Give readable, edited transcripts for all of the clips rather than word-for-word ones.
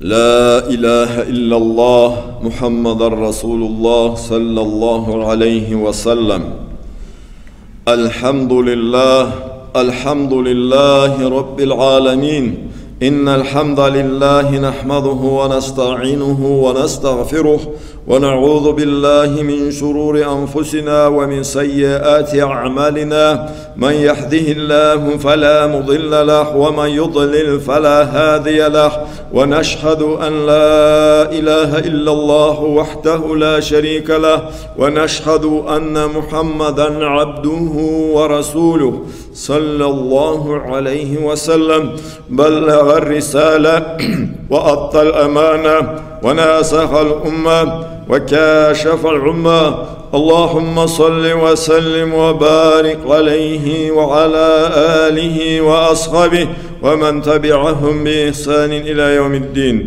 La ilahe illallah Muhammeden Resulullah sallallahu aleyhi ve sellem. Elhamdülillahi Rabbil alemin. İnnel hamdelellahi nahmaduhu ve nesta'inuhu ve nestağfiruh ve na'udzu billahi min şururi enfusina ve min seyyiati a'malina. Men yehdihillahu fela mudille lahu ve men yudlil fela hadiye lahu. Ve neşhedü en la ilahe illallah vahdehu la şerike lahu ve neşhedü enne Muhammeden abduhu ve resuluh sallallahu aleyhi ve sellem. Bellagha الرسالة وأدى الأمانة وناصح الأمة وكاشف العمة. اللهم صل وسلم وبارك عليه وعلى آله وأصحابه ومن تبعهم بإحسان إلى يوم الدين.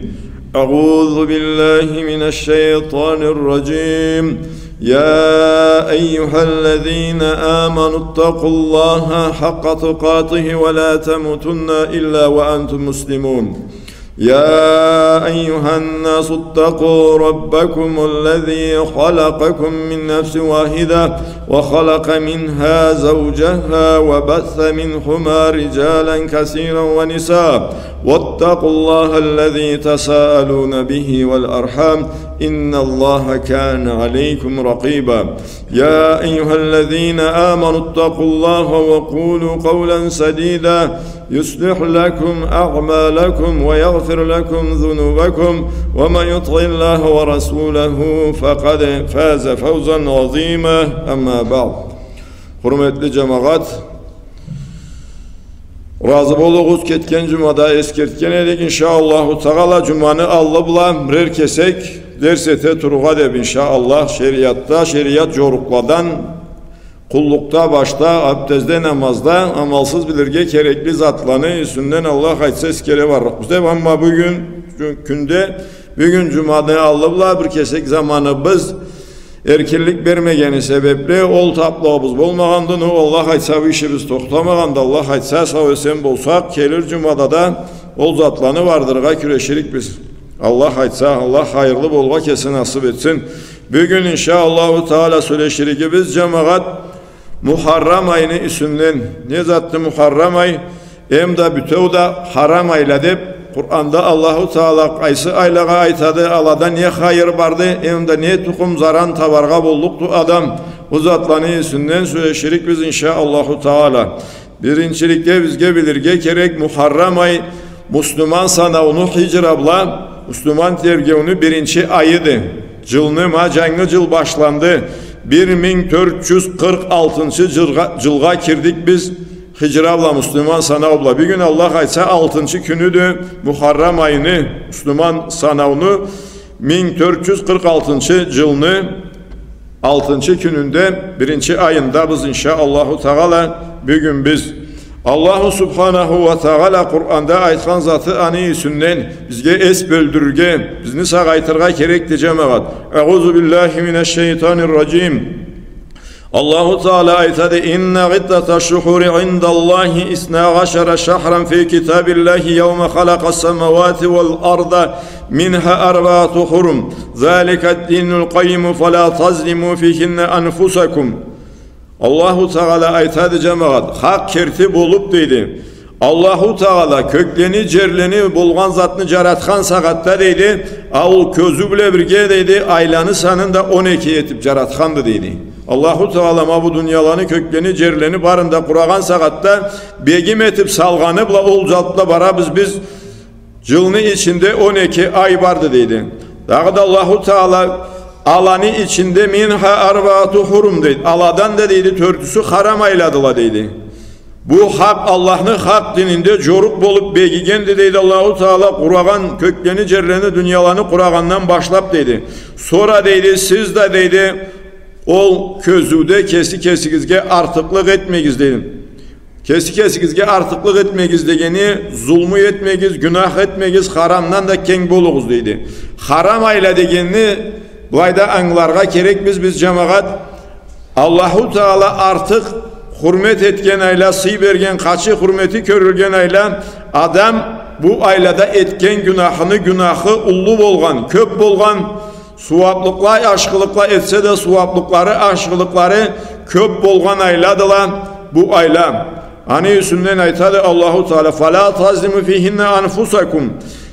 أعوذ بالله من الشيطان الرجيم. يا أيها الذين آمنوا اتقوا الله حق تقاته ولا تموتن إلا وأنتم مسلمون. يا أيها الناس اتقوا ربكم الذي خلقكم من نفس واحدة وخلق منها زوجها وبث منهما رجالا كثيرا ونساء واتقوا الله الذي تساءلون به والأرحام إن الله كان عليكم رقيبا. يا أيها الذين آمنوا اتقوا الله وقولوا قولا سديدا يصلح لكم أعمالكم ويغفر لكم ذنوبكم ومن يطع الله ورسوله فقد فاز فوزا عظيما. أما بعد. Hürmetli cemaat, razı boluğuz ketken cumada eskertken edik inşallah Teala cumanı Allah bilan birer kesek ders ete turuğa deb inşallah şeriatta şeriat jorukladan kullukta başta abdestte namazda amalsız bilirge kerekli zatlanı üstünden Allah aytsa eskere var bizde ama bugün cumada Allah bilan bir kesek zamanı biz erkinlik vermegeni sebeple ol taplağımız bolmagandan Allah aytsa bu işimiz toxtamaganda Allah aytsa sağ esen bolsak kelir cumada da ol zatlanı vardırga küreşirik biz. Allah aytsa Allah hayırlı bolga kesin nasip etsin. Bugün inşallah Teala söyleşirigi biz cemaat Muharram ayını üstünden ne zattı Muharram ay hem de bütev da haram ayla dep Kur'an'da Allahu Teala qaysı aylaga aytadı alada ne hayır vardı hem de ne tukum zaran tavarga bolluktu adam o zatlanı üstünden söyleşirik biz inşallah Teala. Birincilikte bizge bilirge kerek Muharram ay Müslüman sanavunu hicrabla Müslüman tergevini birinci ayıdı. Cılını macangı cıl başlandı. 1446 cılga kirdik biz hicrabla Müslüman sanavla. Bir gün Allah aytsa 6. günüdü Muharram ayını Müslüman sanavını 1446 cılını 6. gününde birinci ayında biz inşallah Teala bugün biz Allahu Subhanahu ve Teala Kur'an'da aytkan zatı ani sünnen bizge es böldürge bizni sağaytırga kerekti cemaat. Euzu billahi mineşşeytanirracim. Allahu Teala aytadı inne giddataş şuhuri indallahi isna gaşara şahran fi kitabillahi yevme halakas semavati vel arda minha arba'atu hurum zâliket dinul qayyim felâ tazlimu fihinne enfusakum. Allahu Teala aytadı cemaat hak kertip olup deydi. Allahu Teala kökleni cerleni bulgan zatını jaratkan sagatta deydi. Al közü bile birge deydi. Aylanı sanında 12 etip jaratkandı deydi. Allahu Teala ma bu dünyalarını kökleni cerleni barında kuragan sagatta begim etip salganıpla olcatla bara biz cılını içinde 12 ay vardı deydi. Daha da Allahu Teala alanı içinde minha arba'atu hurum deydi. Aladan da deydi törtüsü haram ayladıla deydi. Bu hak Allah'ın hak dininde joruk bolup begigen deydi Allahu Teala kuragan kökleni cerleni dünyalarını kuragandan başlap deydi. Sonra deydi siz de deydi ol közüde kesikizge artıklık etmegiz deydi. Kesikizge artıklık etmegiz degeni zulmü etmegiz, günah etmegiz, haramdan da keng boluğuz deydi. Haram ayla degeni bu ayda anlarga kerek biz cemaat Allahu Teala artık hürmet etken ayla, sıy bergen, kaçı hürmeti körülgen ayla adam bu ailede etken günahı ullu bolgan, köp bolgan, suvaplıkla, aşkılıkla etse de suvaplıkları, aşkılıkları köp bolgan ayladılar bu ayla. Hani yüzünden aytadı Allahu Teala فَلَا تَظْلِمُ فِيهِنَّ أَنْفُسَكُمْ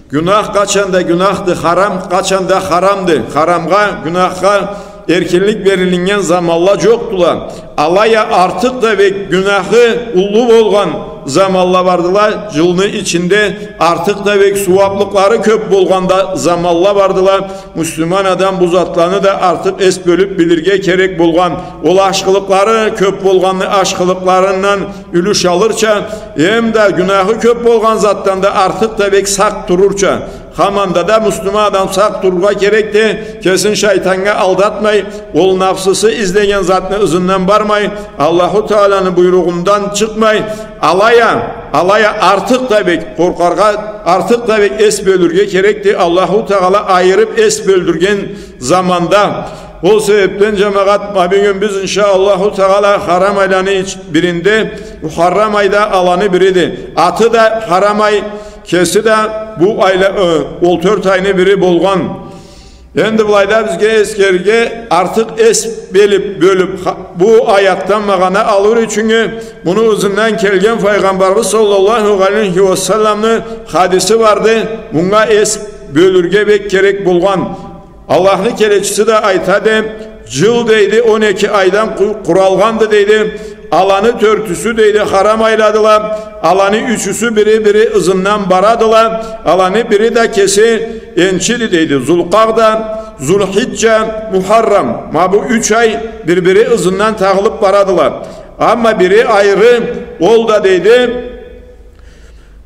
Günah kaçanda günahtı, haram kaçanda haramdı. Haramga, günahga erkinlik verilingen zamalla yoktular. Alaya artık da ve günahı ullu bolgan zamalla vardılar. Yılını içinde artık da ve suvaplıkları köp bolganda zamalla vardılar. Müslüman adam bu zatlarını da artık es bölüp bilirge gerek bolgan. Ola aşkılıkları köp bolganlı aşkılıklarından ülüş alırça hem de günahı köp bolgan zattan da artık da ve sak dururça. Hamanda da Müslüman adam sak dururga gerekti. Kesin şeytana aldatmay. Ol nafsısı izleyen zatını ızından barmay. Allahu Teala'nın buyruğundan çıkmay. Alaya artık da bek korkarga artık da bek es bölürge gerekti. Allahu Teala ayırıp es böldürgen zamanda. O sebepten cemaat bugün biz inşallah Teala haram aylarının birinde Muharrem ayda alanı biriydi. Atı da haram ay kesi de bu ayla 14 ayını biri bolgan. Endi bulayda bizge eskerge artık es bölüp bu ayattan mağana alır çünkü bunu uzundan kelgen Peygamberimiz sallallahu aleyhi ve sellem'nin hadisi vardı. Bunga es bölürge bek gerek bulgan. Allah'ın kelechisi de aytadı. Yıl deydi 12 aydan kuralgandı deydi. Alanı törtüsü deydi haram ayladılar. Alanı üçüsü biri ızından baradılar. Alanı biri de kesi ençili deydi. Zulqa'da, Zulhicce, Muharrem. Ma bu 3 ay birbiri ızından tağılıp baradılar. Ama biri ayrı ol da deydi.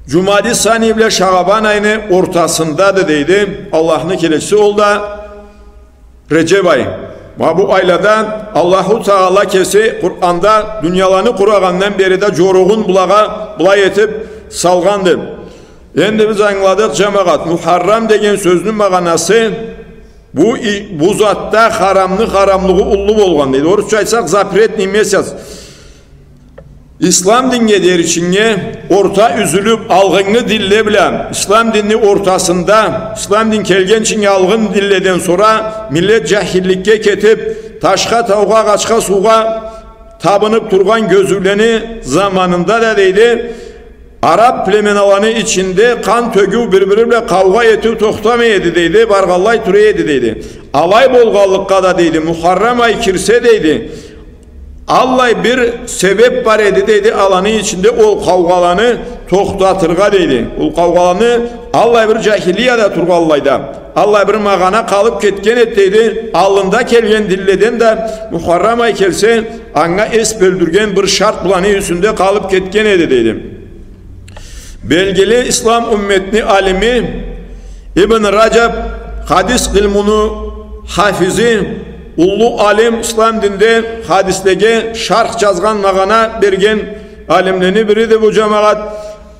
Cumadi Sani ile Şaban ayının ortasındadı deydi. Allah'ın kelechisi ol da Recep ayı. Bu ayladan Allahu Teala kesi Kur'an'da dünyalarını kurağandan beri de coruğun bulay etip salgandı. Endi biz anladık cemaat. Muharrem degen sözünün mağanası bu zatta haramlığı ullu bolgan deydi. Orçça aytsak zapiret nimesiz. İslam dinge der içinge orta üzülüp algını dille bilen İslam dinini ortasında İslam din kelgen içinge algın dilleden sonra millet cahillikke ketip taşka tavuğa kaçka suğa tabınıp turgan gözüleni zamanında da deydi Arap plemen alanı içinde kan tögü birbiriyle kavga eti toktamayedi deydi bargallay türeyedi deydi alay bolgallıkka da deydi Muharrem ay kirse deydi Allah bir sebep var edi dedi alanı içinde o kavgalanı toktatırga dedi. O kavgalanı Allah bir cahiliyada turgallayda. Allah bir mağana kalıp ketken et dedi. Alında kelgen dilleden de Muharrem ay kelse anga es böldürgen bir şart bulanı yüzünde kalıp ketken edi dedi. Belgeli İslam ümmetini alimi İbn Racab hadis ilmunu hafizi ullu alim İslam dinde hadislege şarh yazgan mağana bergen alimlerini biri de bu cemaat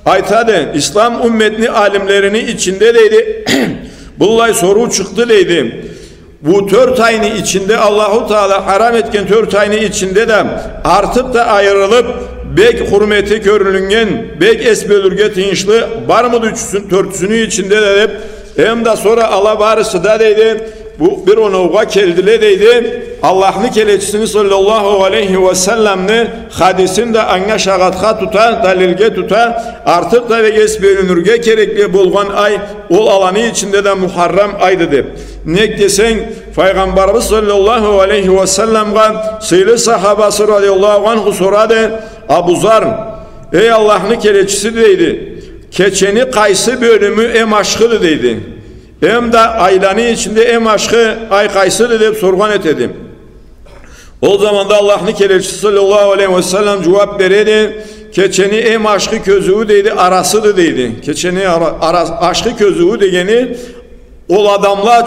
aytadı. İslam ümmetini alimlerini içinde deydi. Bullay soru çıktı deydi. Bu 4 ayını içinde Allahu Teala haram etken 4 ayını içinde de artık da ayrılıp bek hürmeti körülüngen bek esbölürge tinçli var mı törtüsünü içinde de hem de sonra ala barısı da deydi. Bu bir onuğa keldile deydi. Allah'ın kelechisi sallallahu aleyhi ve sellem'ni hadisinde anga şagatka tuta, dalilge tuta, artık da ve es bölünürge gerekli bulgan ay ol alanı içinde de Muharrem aydı deyip. Ne desen Peygamberimiz sallallahu aleyhi ve sellem'e sıylı sahabası radıyallahu anhu soradı. Abu Zar, ey Allah'ın kelechisi deydi. Keçeni kaysı bölümü em aşkıdı deydi. Hem de aylanı içinde em aşkı ay kaysıdır deyip sorgan etedim. O zaman da Allah'ın kelechisi sallallahu aleyhi ve sellem cevap veredi. Keçeni em aşkı közüğü deydi arasıdır deydi. Keçeni aşkı közüğü degeni ol adamla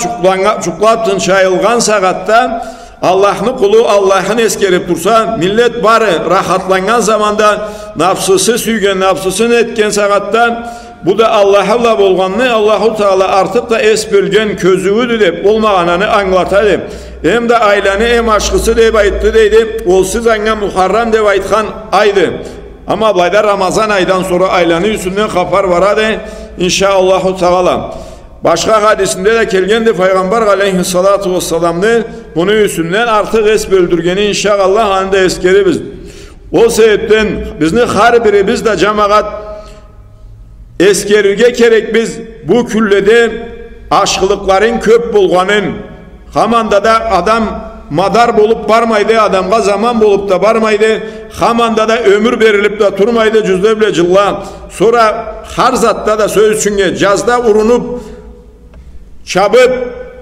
çuklaptın çayılgan sagatta Allah'ın kulu Allah'ın eskerip dursa millet bari rahatlanan zamanda nafsısı süygen nafsısını etken sagatta bu da Allah'la bolganını Allahu Teala artık da es bölgen közüğüdü deyip olmaganını anlatadı. Hem de aylanı em aşkısı deyip ayıttı deydi. Olsuz anga Muharrem deyip aytkan aydı. Ama bayda Ramazan aydan sonra aylanı üstünden kapar varadı. inşaallahu taala. Başka hadisinde de kelgendi Peygamber aleyhissalatu vesselam'ны bunu üstünden artık es böldürgeni inşallah anda eskeri biz. O sebepten bizni har biri biz de cemaat eskerüge gerek biz bu küllede aşkılıkların köp bulganın hamanda da adam madar bolup barmaydı, adamga zaman bolup da barmaydı, hamanda da ömür verilip de turmaydı cüzdeble cilla. Sonra har zatta da söz çünkü cazda urunup çabıp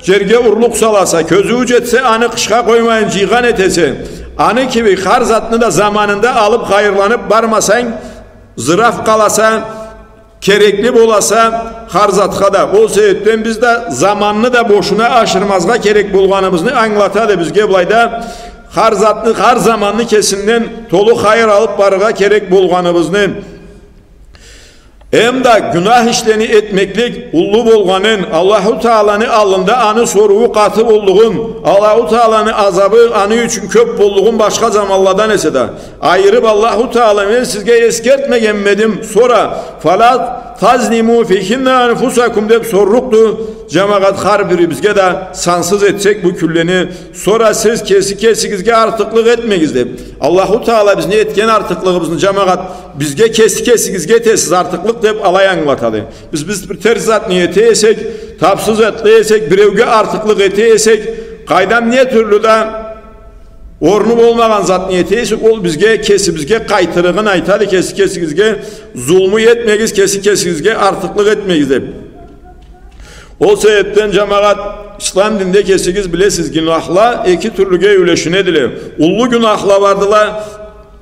cerge urluk salasa, közü ucetse anı kışka koymayın ciğan etese, anı gibi har zatını da zamanında alıp hayırlanıp barmasan, zıraf kalasa, kerekli bolasa harzatka da o sebepten biz de zamanını da boşuna aşırmazga gerek bulganımızı anlatadı bizge bulayda harzatlı har zamanını kesinden tolu hayır alıp barıga gerek bulganımızı hem de günah işleni etmeklik ullu bolganın Allahu Teala'nın alında anı soruğu katı bolluğun Allahu Teala'nın azabı anı için köp bolluğun başka zamanlardan ese de ayırıp Allahu Teala ben sizge eskertmegenmedim sonra falat tazlimu fihinne enfusakum dep sorruktu cemaat har biri bizge de sansız etsek bu külleni sonra siz kesikizge artıklık etmeyiz dep Allahu Teala biz ne etken artıklığımızın cemaat bizge kesikizge tesiz artıklık dep alay anlatadı. Biz bir terzat niyeti esek, tapsız etleyesek, birevge artıklık eti esek, kaydam niye türlü de ornu olmagan zat niyeti esek, ol bizge kesibizge kaytırığın aytadı, kesikizge zulmü yetmeyiz, kesikizge artıklık etmeyiz de. O sebepten cemaat İslam dinde kesigiz bilesiz günahla iki türlüge üleşin edilir. Ullu günahla vardılar,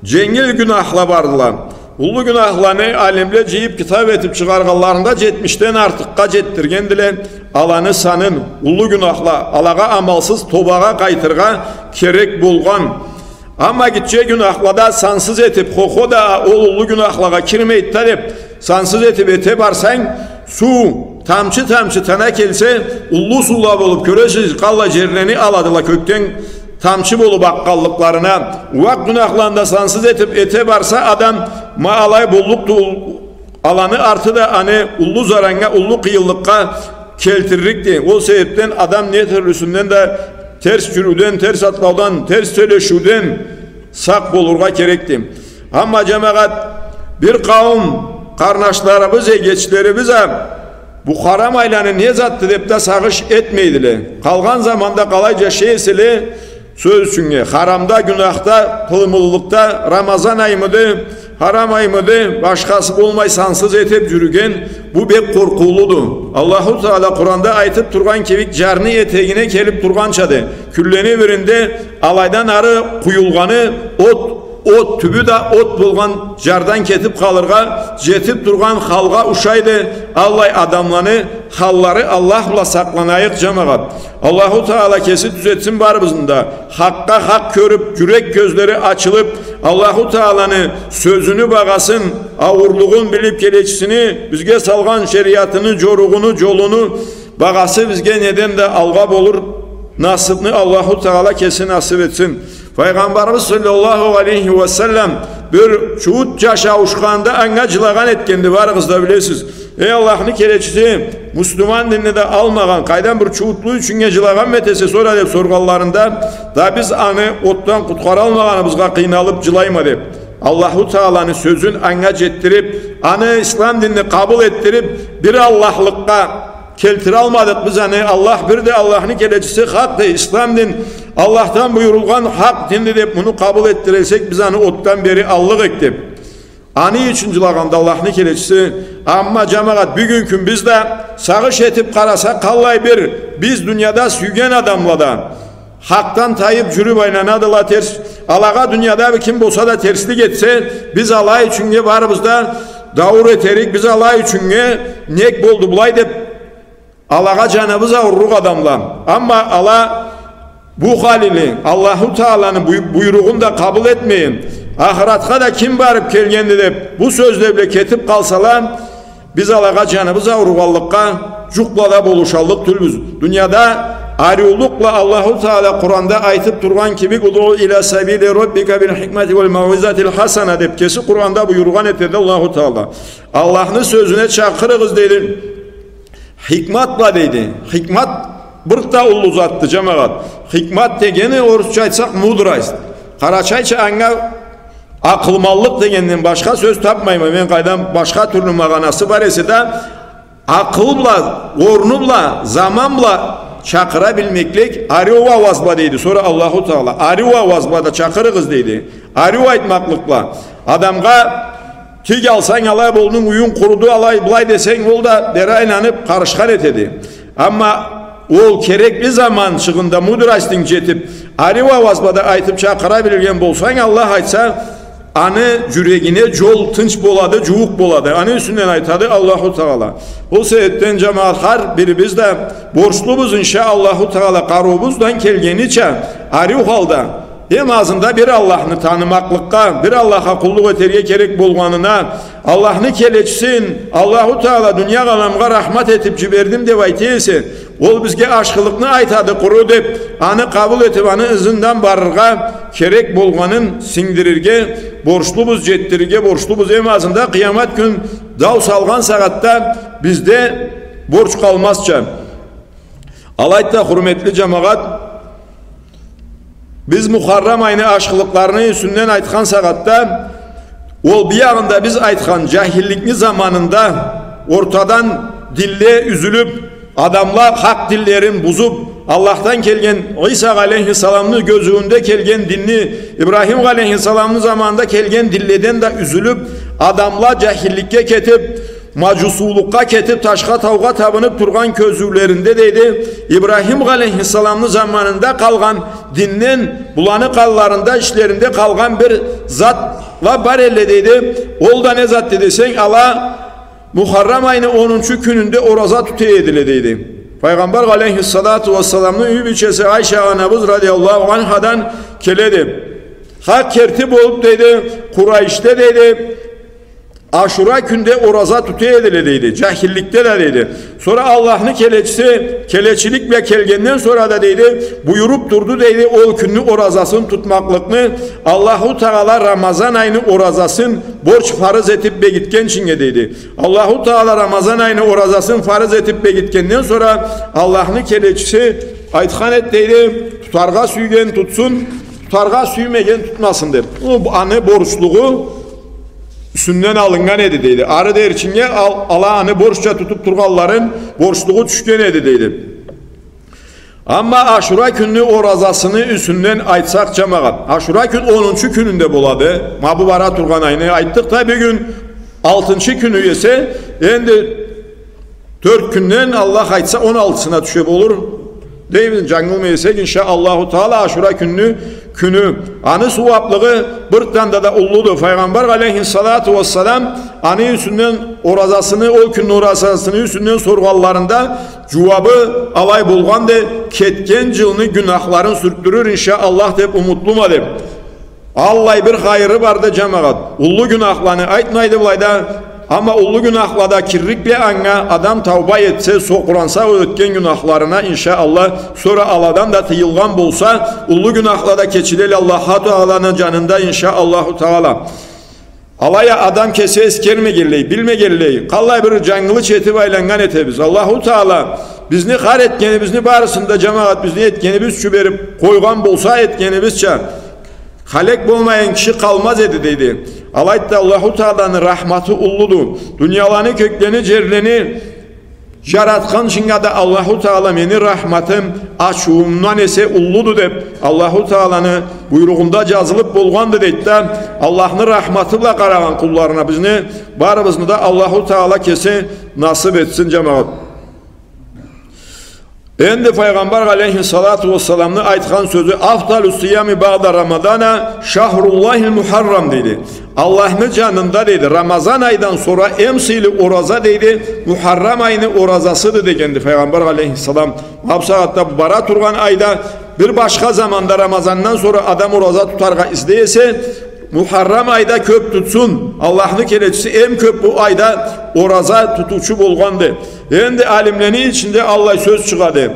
cengil günahla vardılar. Ullu günahlarını alimle ciyip kitap etip çıkarganlarında 70'ten artıkka jettirgendiler. Alanı sanın ullu günahla alaga amalsız tobağa kaytırga kerek bulgan. Ama gideceği günahla sansız etip koko da o ullu günahlara kirmeyip talep sansız etip ete barsan su tamçı tana kelse ullu sula bolup köresiz kalla cerreni aladılar kökten tamçı bolu bakkallıklarına uvak günahlarında sansız etip ete varsa adam maalay bolluktu alanı artı da hani ullu zaranga ullu kıyıllıkka keltiririkti. O sebepten adam ne türlüsünden de ters yürüden, ters atlavdan, ters söyleşüden sak bolurga gerekti. Ama cemaat bir kavim karnaşlarımız, geçlerimize bu haram aylanı ne zattı deyip de sağış etmeydiler. Kalgan zamanda kalayca şeysili söz çünkü haramda, günahta, pılmıllıkta Ramazan ayı mıdır, haram ayı mıdır, başkası olmay sansız etip yürügen bu bek korkuludu. Allahu Teala Kur'an'da aytıp turgan kevik carni eteğine kelip turgançadı. Külleni birinde alaydan arı kuyulganı ot tübü de ot bulgan cardan ketip kalırga jetip durgan halga uşaydı. Allah adamlarını halları Allah'la saklanayık cemaat. Allahu Teala kesit düzetsin barbızında. Hakka hak körüp yürek gözleri açılıp Allahu Teala'nın sözünü bağasın, avurluğun bilip geleçsini, bizge salgan şeriatını, coruğunu, colunu bağası bizge neden de algab olur. Nasibini Allahu Teala kesin nasip etsin. Peygamberimiz sallallahu aleyhi ve sellem bir çuğut caşa uşkanda angacılagan etkendi var kızda bilesiz. Ey Allah'ın kereçisi Müslüman dinini de almagan kaydan bir çuğutluğu için gecılagan metesi sonra deyip sorgallarında da biz anı ottan kutkar almaganımızga kıynalıp cılaymadı. Allahu Teala'nın sözün angaç ettirip anı İslam dinini kabul ettirip bir Allah'lıkka keltir almadık biz hani Allah bir de Allah'ın kelecisi haktı İslam din Allah'tan buyurulgan hak dinli deyip bunu kabul ettirirsek biz hani ottan beri allık ektik. Ani üçüncülaganda Allah'ın kelecisi ama cemaat bugünkü biz de sağış etip karasa kallay bir biz dünyada sügen adamla da haktan tayıp jürü baynanadıla ters alaga dünyada bir kim bolsa da terslik etse biz Allah için varımızda davur eterik biz Allah için nek boldu bulay deyip Allah'a canımıza vururuk adamla. Ama Allah bu halini Allahu Teala'nın buyruğunu da kabul etmeyin. Ahiratka da kim barıp kelgendi de bu sözle bile ketip kalsalar biz Allah'a canımıza vururuk Allah'a cukla da boluşallık tülbüz. Dünyada ariyulukla Allahu Teala Kur'an'da aytıp durgan gibi "Udu ila sabili rabbika bil hikmeti vel mauizatil hasana" dep kesi Kur'an'da buyurgan etedi Allahu Teala. Allah'ın sözüne çakırığız dedi. Hikmatla dedi. Hikmat bir da ulu zattı cemaat. Hikmat degeni Orusça aytsak mudrayız. Karaçayça anga akılmallık degenden başka söz tapmayma. Ben kaydan başka türlü maganası var ise de akılla, ornumla, zamanla çakırabilmeklik ariva vazba deydi. Sonra Allahu Teala ariva vazbada çakırığız deydi. Ariva aytmaklıkla adamga tüy alsan alay bolunun uyun kurudu alay bulay desen ol da deraylanıp karışkan etedi. Ama ol kerekli zaman çıkında mudraştın jetip ariva vazbada aytıp çakırabilgen bolsan Allah aytsa anı yüreğine jol tınç boladı, cuğuk boladı. Anı üstünden aytadı Allahu Teala. O sebetten cemaat har birimiz de borçlubuz inşaallahu Teala qarubuzdan kelgeniçe arı halda hem ağzında bir Allah'ını tanımaklıkka, bir Allah'a kulluk eterge gerek bolganına, Allah'ını keleçsin, Allahu Teala dünya alamga rahmat etip ciberdim de vaytiyesi. Ol bizge aşkılıkını aytadı kuru dep, anı kabul etip anı izinden barırga, gerek bolganın sindirirge, borçlubuz jettirge, borçlubuz hem ağzında kıyamet gün dav salgan saatta bizde borç kalmazça. Alayta hürmetli cemaat, biz Muharrem ayını aşkılıklarını üstünden aytkan saatta ol bir yanında biz aytkan cahillikli zamanında ortadan dille üzülüp adamlar hak dillerin buzup Allah'tan kelgen İsa aleyhisselam'ın gözüğünde kelgen dinni İbrahim aleyhisselam'ın zamanında kelgen dilleden de üzülüp adamlar cahillikke ketip macusulukka ketip taşka tavga tabınıp turgan közürlerinde deydi. İbrahim aleyhisselam'ın zamanında kalgan dinden bulanık hallarında işlerinde kalgan bir zatla barelle deydi. Ol da ne zat dedi sen Allah Muharrem ayını 10. gününde oraza tutaya edilediydi. Peygamber aleyhissalatu vesselam'ın üyübiçesi Ayşe anamız radıyallahu anhadan keledi. Hak kertip olup dedi Kurayş'te dedi Aşura günde oraza tutaya edilediydi. Cahillikte de dedi. Sonra Allah'ın keleçisi keleçilik ve kelgenden sonra da dedi buyurup durdu dedi o günlü orazasını tutmaklıkını Allahu Teala Ramazan ayını orazasın borç farz etip begitken çinge dedi. Allahu Teala Ramazan ayını orazasın farz etip begitkenden sonra Allah'ın keleçisi aytkan et dedi tutarga süygen tutsun tutarga süymegen tutmasın dedi. O anı borçluğu üstünden alıngan edi deydi. Arı der içinge Allah'ını borçça tutup turgalların borçluğu düşken edi deydi. Ama Aşura günü orazasını üstünden aytsak cemaat. Aşura gün 10. gününde boladı. Mabubara turgan ayını ayttık da bir gün 6. günü yese endi 4 günden Allah aytsa 16'sına düşüp olur. Değil mi? Cangıl meysek inşaallahu Teala Aşura günü anı suvaplığı bir da ulludu. Peygamber aleyhissalatu vesselam anı üstünden orazasını o günün orazasını üstünden sorgallarında cevabı alay bulgan de ketken cılını günahların sürttürür inşallah dep umutluma dep. Allah bir hayrı vardı cemaat. Ullu günahlarını aytmaydı bulayda ama ullu günahlarda kirrikle anga adam tavba etse sokuransa ötken günahlarına inşallah sonra Allah'dan da tıyılgan bolsa ullu günahlarda keçileli Allah Teala'nın canında inşallah Teala. Alaya adam kese eskerme gelleyi bilme gelleyi kallay bir cangılı çeti baylangan etebiz. Allahu Teala bizni har etkeni bizni barısında cemaat bizni etkeni biz çüberip koygan bolsa etkeni bizçe halek bulmayan kişi kalmaz dedi. Alaytta Allahu Teala'nın rahmatı ulludu. Dünyalarını kökleni cerleni yaratkan şingada Allahu Teala meni rahmatım açuğumdan ese ulludu dep Allahu Teala'nın buyruğunda yazılıp bolgandı deydi. Allah'ın rahmatıyla karagan kullarına bizni barımızını da Allahu Teala kese nasip etsin cemaat. Endi Peygamber aleyhissalatu vesselam'ın aytkan sözü afdalü siyami ba'da Ramadana şahrullahil muharram dedi. Allah'ın canında dedi. Ramazan aydan sonra emsili oraza dedi. Muharram ayını orazasıdır degendi Peygamber aleyhissalam. Hapsagatta bara turgan ayda bir başka zamanda Ramazandan sonra adam oraza tutarga isteyese Muharram ayda köp tutsun. Allah'ın kelecisi en köp bu ayda oraza tutucu bolgandı. Endi alimlerin içinde Allah söz çıkadı.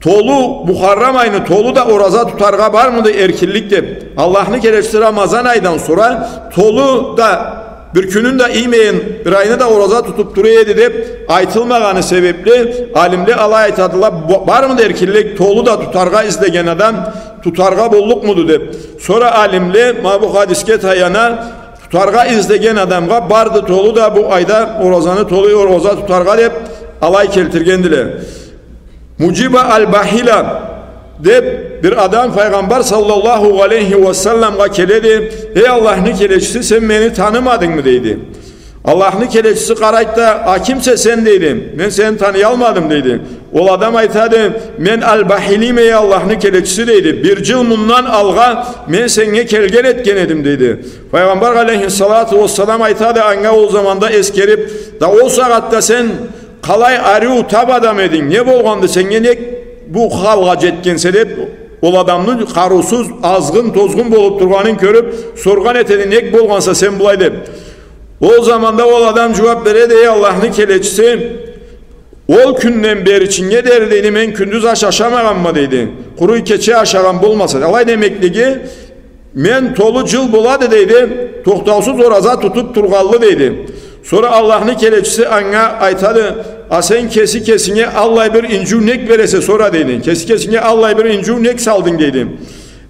tolu Muharram ayını tolu da oraza tutarga var mıdır erkillik de Allah'ını kereçti Ramazan aydan sonra tolu da bir günün de imeyin bir ayını da oraza tutup duruyor deyip aytılmaganı sebeple alimli alay aytadılar var mıdır erkillik tolu da tutarga izlegen adam tutarga bolluk mudur deyip sonra alimli ma bu hadiske tayana tutarga izlegen adamga bardı tolu da bu ayda orazanı tolu oraza tutarga deyip alay keltirgendiler. Muciba al-Bahila deyip bir adam Peygamber sallallahu aleyhi ve sellem'e keledi. Ey Allah'ın keleçisi sen beni tanımadın mı dedi. Allah'ın keleçisi qarayt da kimse sen deydi. Ben seni tanıyalmadım dedi. O adam aytadı men al-Bahilim ey Allah'ın keleçisi deydi. Bir yıl bundan alga men senge kelgen etken edim dedi. Peygamber aleyhissalatu vesselam aytadı anga o zamanda eskerip da o saatte sen kalay arı tab adam edin. Ne bolgandı senge ne bu halga jetkense deyip ol adamın karusuz azgın tozgun bolup durganın körüp sorgan etedi nek bolgansa sen bulay deyip. O zamanda ol adam cevap veredi ey Allah'ın keleçisi ol günden beri çinge der dedi men kündüz aşamagam mı dedi. Kuru keçe aşagan bulmasa. Alay demekligi men tolu jıl buladı dedi. Toxtausuz oraza tutup turgallı dedi. Sonra Allah'ın keleçisi anga aytadı sen kesi kesine Allah bir incunek verese sonra dedi. Kesi kesine Allah bir incunek saldın dedi.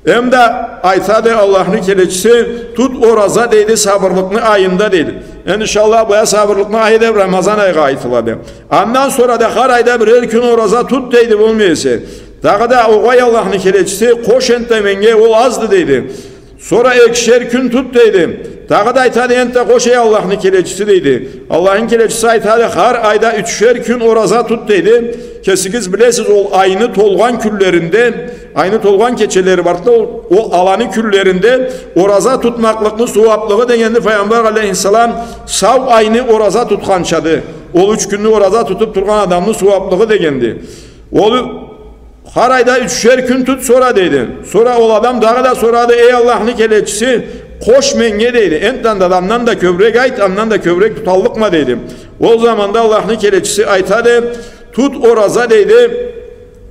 Hem de aytadı Allah'ın keleçisi tut oraza dedi sabırlıklı ayında dedi. İnşallah bu sabırlıklı ayda Ramazan ayı aytıladı. Ondan sonra da her ayda birer gün oraza tut dedi bulmayası. Daha da o Allah'ın keleçisi koş entemenge ol azdı dedi. Sonra ekşer gün tut dedi. Daha da aytadı ente koş ey Allah'ın keleçisi dedi. Allah'ın keleçisi aytadı her ayda 3'er gün oraza tut dedi. Kesigiz bilesiz o aynı tolgan küllerinde aynı tolgan keçeleri vardı o alanı küllerinde oraza tutmaklıklı suaplığı degendi Peygamber aleyhisselam sav aynı oraza tutkançadı. O 3 günlük oraza tutup durgan adamın suaplığı degendi. Olu her ayda 3'er gün tut sonra dedi. Sonra o adam daha da soradı ey Allah'ın keleçisi koş menge dedi. Enten adamdan da kövrek ayt andan da kövrek tutallık mı dedim. O zaman da Allah'ın keleçisi aytadı tut oraza dedi.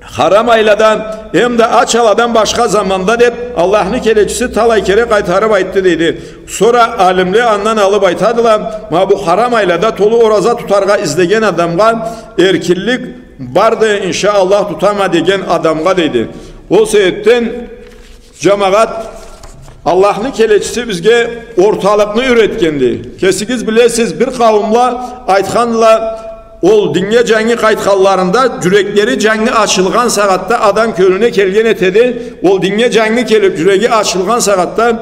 Haram ayladan hem de aç aladan başka zamanda deyip Allah'ın keleçisi talay kere kaytarıp ayttı dedi. Sonra alimli andan alıp aytadılar. Ma bu haram aylada tolu oraza tutarga izlegen adamga erkillik bardı inşallah tutama degen adamga dedi. O sebepten cemaat Allah'ın keleçisi bizge ortalıkını üretkendi. Kesigiz bilesiz bir kavimla aytkanla ol dinge cengi kaytkallarında yürekleri cengi açılgan saatte adam körüne kelgen etedi. Ol dinge cengi kelip yüreği açılgan saatte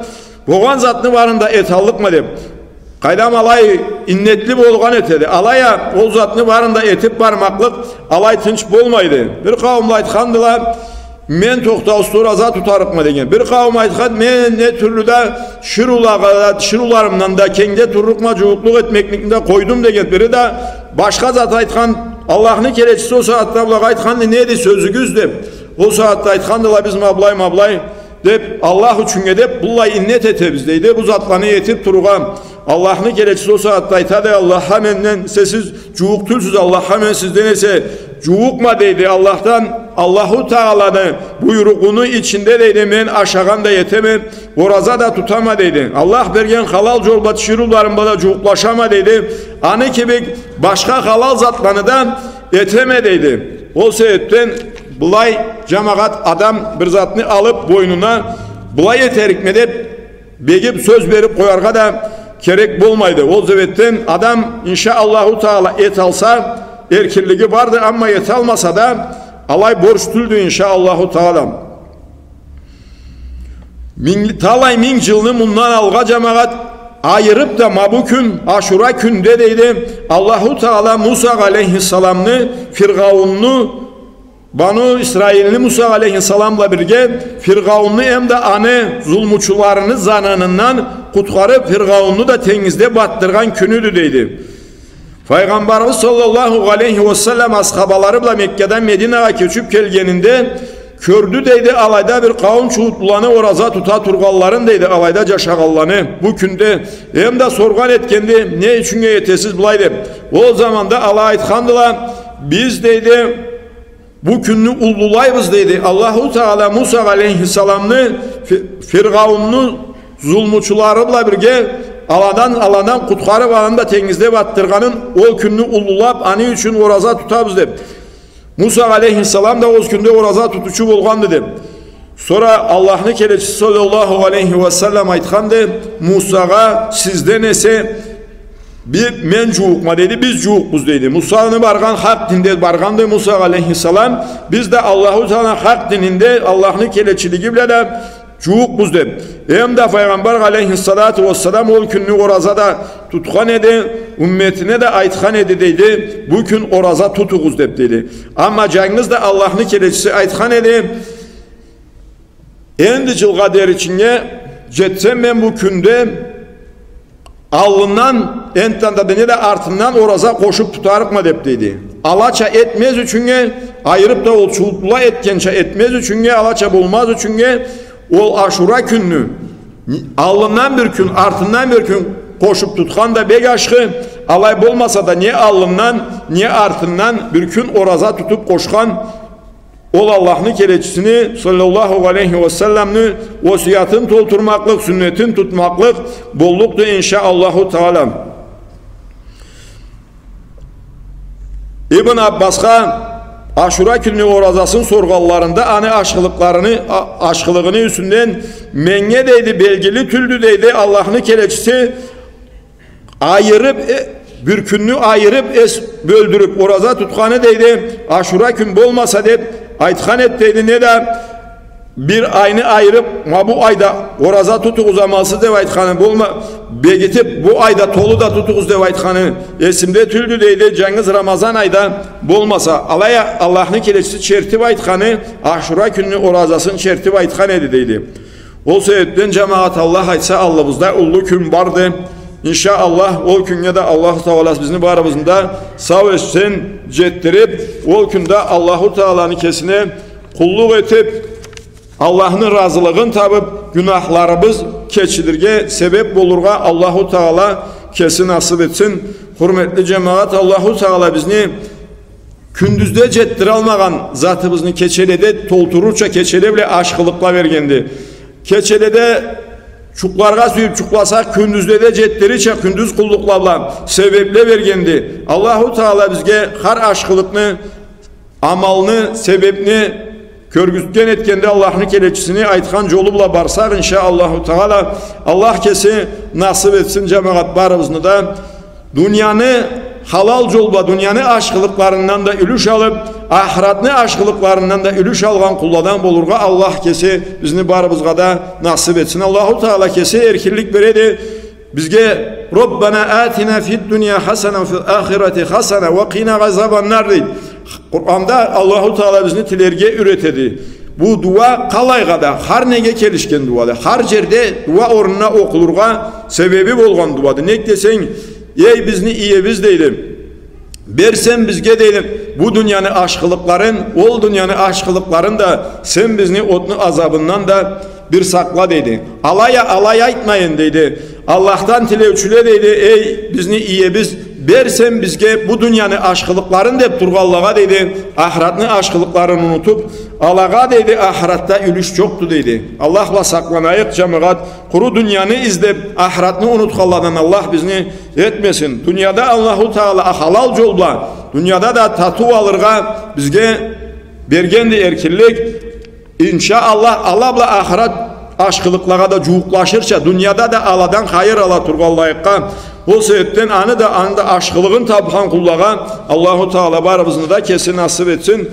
boğan zatını varında et allık mı deyip kaydam alay innetli bolgan etedi. Alaya ol zatını varında etip barmaklık alay tınç bolmaydı. Bir kavimle aytkandılar men toxtaus oraza tutarık mı degen. Bir kavim aytkan men ne türlü de şirularımdan da kenge turrukma cuvukluk etmeklikinde koydum degen. Biri de başka zat aytkan Allah'ın keleçisi o saatte abla aytkan neydi sözügüz deyip o saatte aytkandılar biz mablay deyip Allah üçün edip bullay innet etebizdeydi bu zatlarını yetip turgan Allah'ın keleçisi o saatte aytadı Allah'a menden sesiz cuvuk tülsüz Allah'a men sizden ise cuvukma deydi Allah'tan Allahu Teala'nın buyruğunu içinde deydi men aşağıdan da yetemem oraza da tutama deydi Allah bergen halal jorbat şirularımda da cuvuklaşama deydi anı gibi başka halal zatlarını da eteme deydi o sebepten bulay cemaat adam bir zatını alıp boynuna bulay yeterikme deyip begip söz verip koyarga da gerek bulmaydı. O sebepten adam inşaallahu Teala et alsa erkirliği vardı ama et almasa da alay borçluydu inşaallahu Teala. Talay min yılını bundan alga cemaat ayırıp da mabukün aşura günde deydi Allahu Teala Musa aleyhisselamını Firavunlu Banu İsrail'li Musa aleyhisselamla birge Firavunlu hem de anı zulmuçularını zananından kutkarıp Firavunlu da denizde battırgan günüdü deydi. Peygamberimiz sallallahu aleyhi ve sellem ashabalarıyla Mekke'den Medine'ye köçüp gelgeninde kördü deydi alayda bir kavim çuğutlulanı oraza tuta turgalların deydi alayda caşagallanı bu günde hem de sorgan etkendi ne için yetesiz bulaydı. O zaman da Allah aytkandılar biz deydi bu günni ullulayız dedi. Allahu Teala Musa aleyhisselamını Firavun'un zulmuçularıyla birge aladan kutkarıp alanda tengizde battırganın o günni ullulap ani üçün oraza tutabız dedi. Musa aleyhisselam da o günde oraza tutucu bolgan dedi. Sonra Allah'ın kelechisi sallallahu aleyhi ve sellem aytkandı, Musa'ga sizden ese bir men cuğukma dedi, biz cuğukmuz dedi. Musa'nın bargan hak dinde bargandı Musa aleyhisselam, biz de Allahu Teala hak dininde Allah'ın keleçiliği bile de cuğukmuz dedi. Hem de Peygamber aleyhissalatu vesselam o günü orazada tutkan edi, ümmetine de aytkan edi dedi, bu gün oraza tutuğuz dedi. Ama cengiz de Allah'ın keleçisi aytkan edi, endi cilga der içine jetsem ben bu günde alından entanda beni de artından oraza koşup tutarık mı dedi. Alaça etmez üçünge ayırıp da ol çulpula etkençe etmez üçünge alaça bulmaz üçünge ol aşura gününü alından bir gün artından bir gün koşup tutkan da bek aşkı alay bulmasa da niye alından niye artından bir gün oraza tutup koşkan ol Allah'ın keleçisini sallallahu aleyhi ve sellem'ni vasiyatın tolturmaklık, sünnetin tutmaklık bolluktu inşaallahu teala. İbn Abbas'a Aşura günü orazasının sorgallarında ani aşkılığını üstünden menge deydi, belgili tüldü deydi. Allah'ın keleçisi ayırıp bir gününü ayırıp böldürüp oraza tutkanı deydi. Aşura gün bolmasa deyip aytkan ettiydi ne de bir ayını ayırıp ma bu ayda oraza tutuğuz amalsız dev aytkanı bulma begitip bu ayda tolu da tutuğuz dev aytkanı esimde tüldü deydi. Cengiz Ramazan ayda bolmasa alaya Allah'ın keleçisi çertip aytkanı Aşura gününü orazasını çertip aytkan edi deydi. O sebepten cemaat Allah aytsa Allah'ımızda ullu gün vardı. İnşallah o günde de Allah-u Teala bizim barabızında sağ etsin jettirip o günde Allahu Teala'nın kesine kulluk etip Allah'ın razılığını tapıp günahlarımız keçidirge sebep olurga Allahu Teala kesin nasip etsin. Hürmetli cemaat Allahu Teala bizni kündüzde jettir almagan zatımızını keçelede toltururça keçele bile aşkılıkla vergendi. Keçelede çuklarga suyup çuklasak kündüzde de jetteriçe kündüz kulluklarla sebeple vergendi. Allahu Teala bizge har aşkılıkını, amalını, sebebini körgüzgen etkende Allah'ın keleçisini aytkan jolubla barsak inşaallahu Teala Allah kesi nasip etsin cemaat barımızını da dünyanı halal jolba dünyanın aşkılıklarından da ülüş alıp ahiretni aşkılıklarından da ülüş algan kulladan bolurga Allah kesi bizni barımızga da nasip etsin. Allahu Teala kesi erkinlik beredi. Bizge Rabbana atina fid dunya hasana fil ahireti hasana ve qina gazaban nar deydi. Kur'an'da Allahu Teala bizni tilerge üretedi. Bu dua kalaygada har nege kelişken duadı. Har jerde dua ornuna okulurga sebebi bolgan duadı. Ne desen ey bizni iyi biz deydim. Bersen bizge deydim. Bu dünyanın aşkılıkların, ol dünyanın aşkılıkların da sen bizni otlu azabından da bir sakla dedi. Alay aytmayın dedi. Allah'tan tilevçüle dedi. Ey bizni iyi biz bersen bizge bu dünyanın aşkılıkların deyip durgallağa dedi. Ahiretini aşkılıklarını unutup alağa dedi. Ahirette ülüş çoktu dedi. Allah'la saklanayık cemaat. Kuru dünyanı izlep ahiretini unutkalladan Allah bizni etmesin. Dünyada Allahu Teala halal jolba dünyada da tatu alırga bizge bergendi erkinlik. İnşallah Allah'la ahiret aşkılıklara da cuğuklaşırsa dünyada da aladan hayır ala turgallayıkka o sebepten anı da aşkılığın tapıkan kullağa Allahu Teala barımızını da kesin nasip etsin.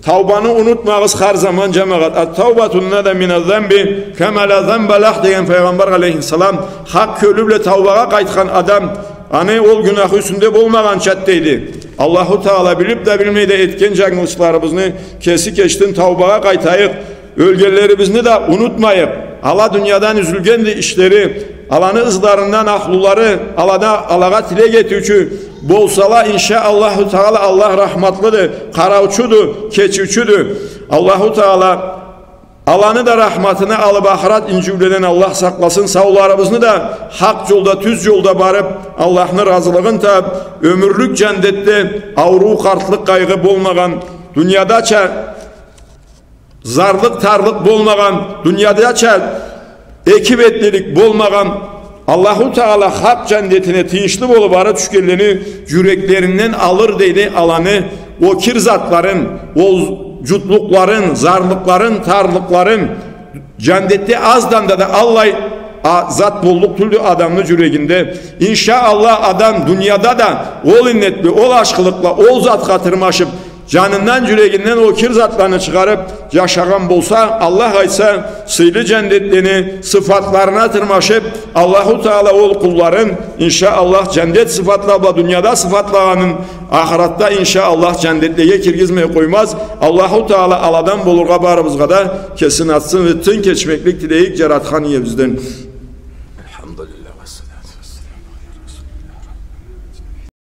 Tavbanı unutmağız her zaman cemaat. At-tavbatun nada minez-zembi kema la zembe lah deyen Peygamber aleyhisselam hak kölüble tavbaga kaytkan adam hani ol günah üstünde bulmagan çatteydi. Allahu Teala bilip de bilmeyi de etken cangılışlarımızını kesi keçtin tavbaga kaytayık. Ölgelerimizni de unutmayıp ala dünyadan üzülgendi işleri alanı ızlarından ahluları alağa tile getürücü bolsala inşaallahu Teala Allah rahmatlıdır, karavçudur, keçiçüdür. Allahu Teala alanı da rahmatını alıp ahiret incüvlenen Allah saklasın. Sağlarımızı da hak yolda, düz yolda barıp Allah'ın razılığın tab, ömürlük cennette avru kartlık kaygı bolmagan, dünyada çer zarlık tarlık bolmagan, dünyada çer ekip etlilik bolmagan, Allahu Teala hak cennetine tinçli bolu bara düşkenlerini yüreklerinden alır dedi alanı, o kirzatların, o cutlukların, zarlıkların, tarlıkların cennette azdan da Allah zat bolluk türlü adamın yüreğinde. İnşallah adam dünyada da ol innetli, ol aşkılıkla, ol zat katırmaşıp canından yüreğinden o kirzatlarını çıkarıp yaşagan bolsa, Allah aysa sıylı cennetlerini sıfatlarına tırmaşıp Allahu Teala ol kulların inşallah cennet sıfatlarla dünyada sıfatlaganın ahiratta inşallah cennetliğe kirgizmeye koymaz. Allahu Teala aladan bolurga barımızga da kesin atsın ve tün keçmeklik dileyik Cerathan bizden.